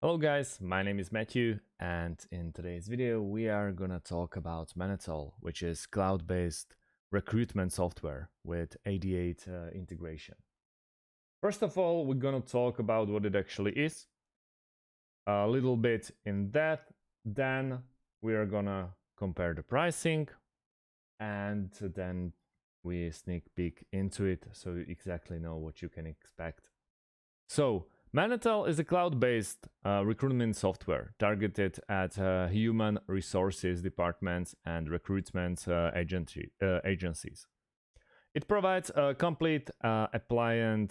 Hello guys, my name is Matthew, and in today's video we are gonna talk about Manatal, which is cloud-based recruitment software with 88 integration. First of all, we're gonna talk about what it actually is, a little bit in depth, then we are gonna compare the pricing, and then we sneak peek into it so you exactly know what you can expect. So, Manatal is a cloud-based recruitment software targeted at human resources departments and recruitment agencies. It provides a complete applicant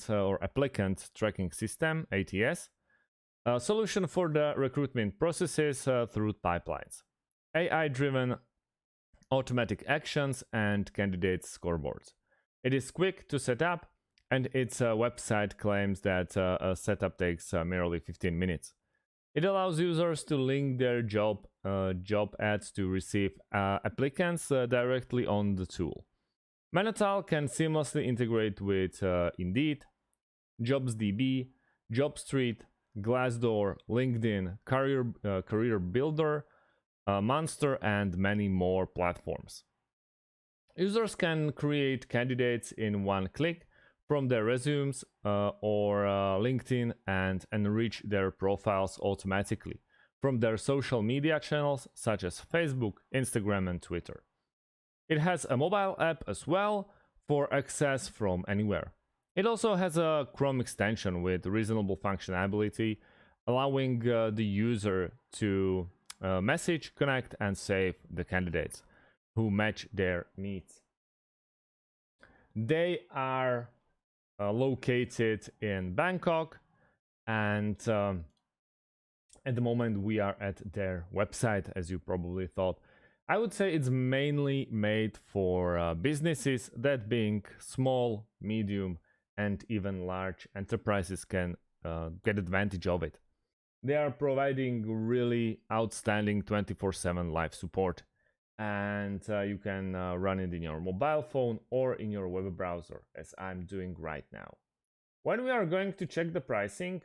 tracking system (ATS) a solution for the recruitment processes through pipelines, AI-driven automatic actions, and candidate scoreboards. It is quick to set up, and its website claims that a setup takes merely 15 minutes. It allows users to link their job ads to receive applicants directly on the tool. Manatal can seamlessly integrate with Indeed, JobsDB, JobStreet, Glassdoor, LinkedIn, Career Builder, Monster, and many more platforms. Users can create candidates in one click from their resumes or LinkedIn and enrich their profiles automatically from their social media channels such as Facebook, Instagram, and Twitter. It has a mobile app as well for access from anywhere. It also has a Chrome extension with reasonable functionality, allowing the user to message, connect, and save the candidates who match their needs. They are located in Bangkok, and at the moment we are at their website, as you probably thought. I would say it's mainly made for businesses, that being small, medium, and even large enterprises can get advantage of it. They are providing really outstanding 24/7 live support, and you can run it in your mobile phone or in your web browser, as I'm doing right now. When we are going to check the pricing,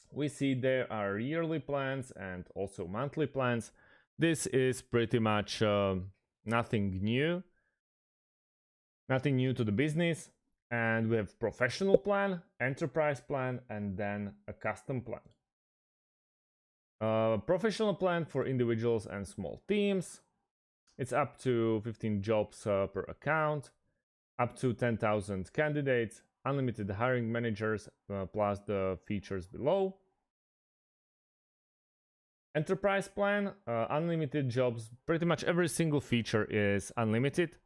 we see there are yearly plans and also monthly plans. This is pretty much nothing new to the business. And we have professional plan, enterprise plan, and then a custom plan. Professional plan for individuals and small teams. It's up to 15 jobs per account, up to 10,000 candidates, unlimited hiring managers, plus the features below. Enterprise plan, unlimited jobs. Pretty much every single feature is unlimited.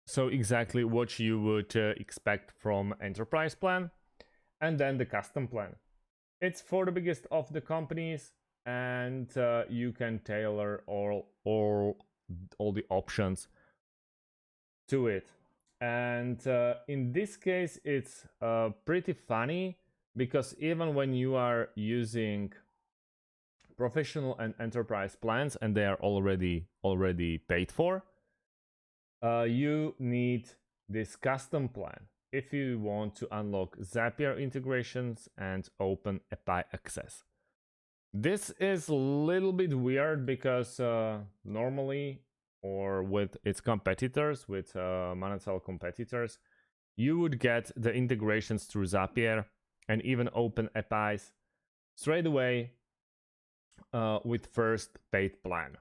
So exactly what you would expect from enterprise plan. And then the custom plan. It's for the biggest of the companies, and you can tailor all the options to it. And in this case, it's pretty funny, because even when you are using professional and enterprise plans and they are already paid for, you need this custom plan if you want to unlock Zapier integrations and open API access. This is a little bit weird, because normally, or with its competitors, with Manatal competitors, you would get the integrations through Zapier and even open APIs straight away with first paid plan.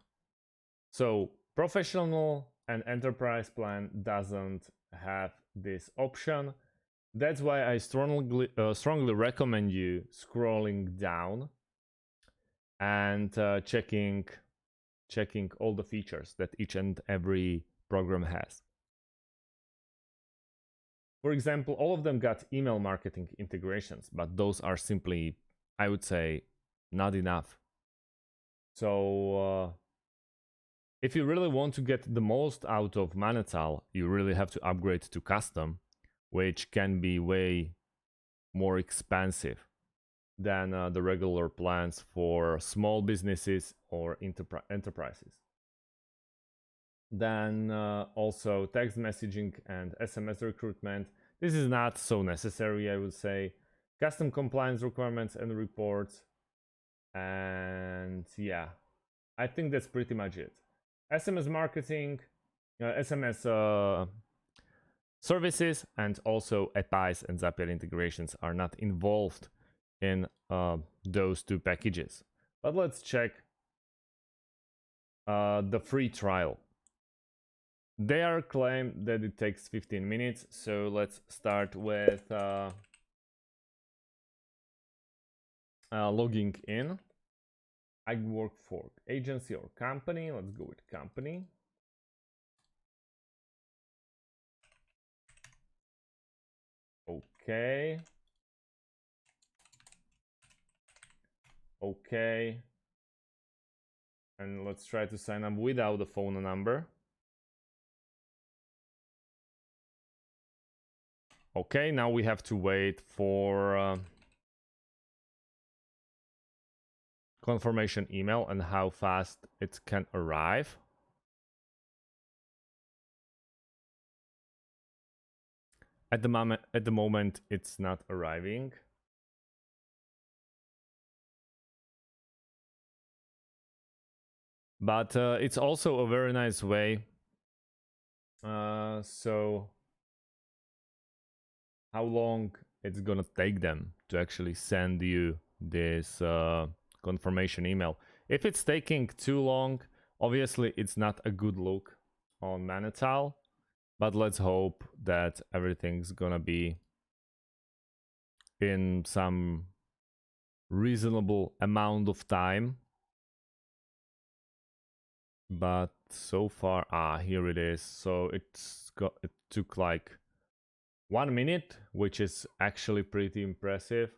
So professional and enterprise plan doesn't have this option. That's why I strongly recommend you scrolling down and checking all the features that each and every program has. For example, all of them got email marketing integrations, but those are simply, I would say, not enough. So if you really want to get the most out of Manatal, you really have to upgrade to custom, which can be way more expensive than the regular plans for small businesses or enterprises. Then also text messaging and SMS recruitment. This is not so necessary, I would say. custom compliance requirements and reports. And yeah, I think that's pretty much it. SMS marketing, SMS services, and also APIs and Zapier integrations are not involved in those two packages. But let's check the free trial. They are claimed that it takes 15 minutes, so let's start with logging in. I work for agency or company. Let's go with company. Okay. Okay. And let's try to sign up without the phone number. Okay, now we have to wait for confirmation email and how fast it can arrive. At the moment, it's not arriving. But it's also a very nice way. So how long it's gonna take them to actually send you this confirmation email? If it's taking too long, obviously it's not a good look on Manatal, but let's hope that everything's gonna be in some reasonable amount of time. But so far, here it is. So it took like 1 minute, which is actually pretty impressive.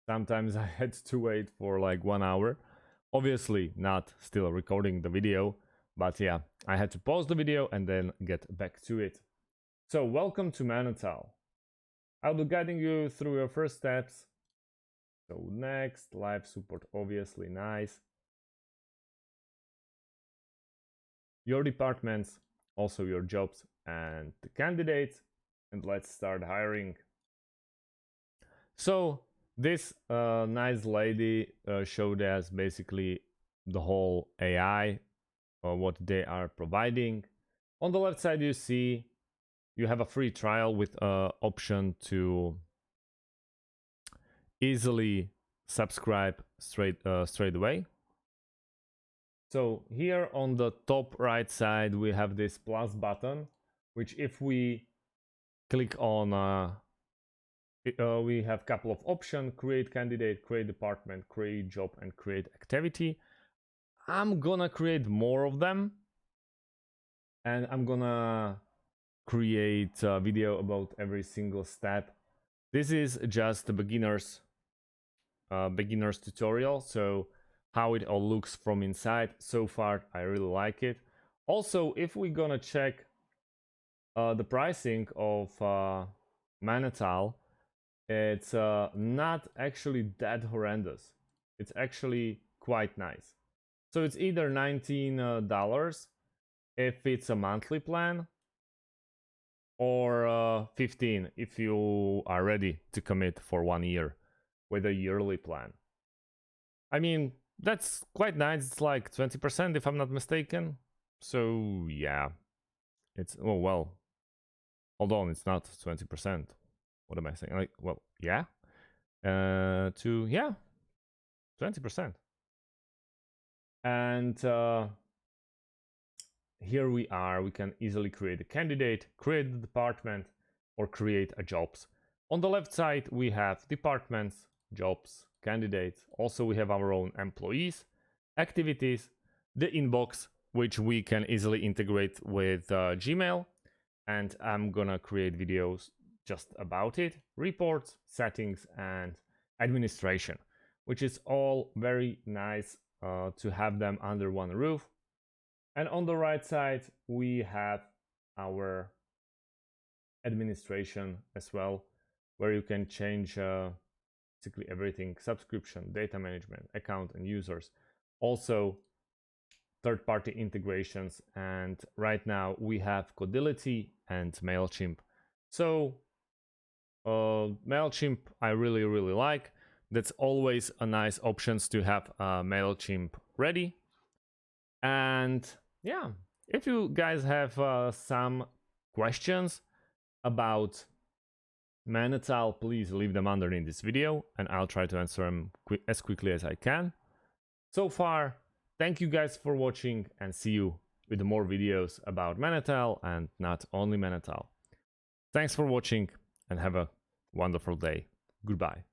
Sometimes I had to wait for like 1 hour. Obviously not still recording the video, but yeah, I had to pause the video and then get back to it. So welcome to Manatal. I'll be guiding you through your first steps. So next, live support, obviously nice. Your departments, also your jobs and the candidates, and let's start hiring. So this nice lady showed us basically the whole AI, what they are providing. On the left side, you see you have a free trial with option to easily subscribe straight away. So here on the top right side, we have this plus button, which if we click on, we have a couple of options: create candidate, create department, create job, and create activity. I'm gonna create more of them, and I'm gonna create a video about every single step. This is just a beginner's tutorial, so how it all looks from inside. So far, I really like it. Also, if we're gonna check the pricing of Manatal, it's not actually that horrendous. It's actually quite nice. So it's either $19 if it's a monthly plan, or 15 if you are ready to commit for 1 year with a yearly plan. I mean, that's quite nice. It's like 20% if I'm not mistaken. So yeah, it's, oh well, hold on, it's not 20%. What am I saying? Like, well, yeah, yeah, 20%. And here we are. We can easily create a candidate, create a department, or create a jobs. On the left side, we have departments, jobs, candidates. Also, we have our own employees, activities, the inbox, which we can easily integrate with Gmail. And I'm gonna create videos just about it, reports, settings, and administration, which is all very nice to have them under one roof. And on the right side, we have our administration as well, where you can change basically everything: subscription, data management, account and users, also third-party integrations. And right now we have Codility and MailChimp. So MailChimp I really like. That's always a nice option to have MailChimp ready. And yeah, if you guys have some questions about Manatal, please leave them underneath this video and I'll try to answer them as quickly as I can. So far, thank you guys for watching and see you with more videos about Manatal and not only Manatal. Thanks for watching and have a wonderful day. Goodbye.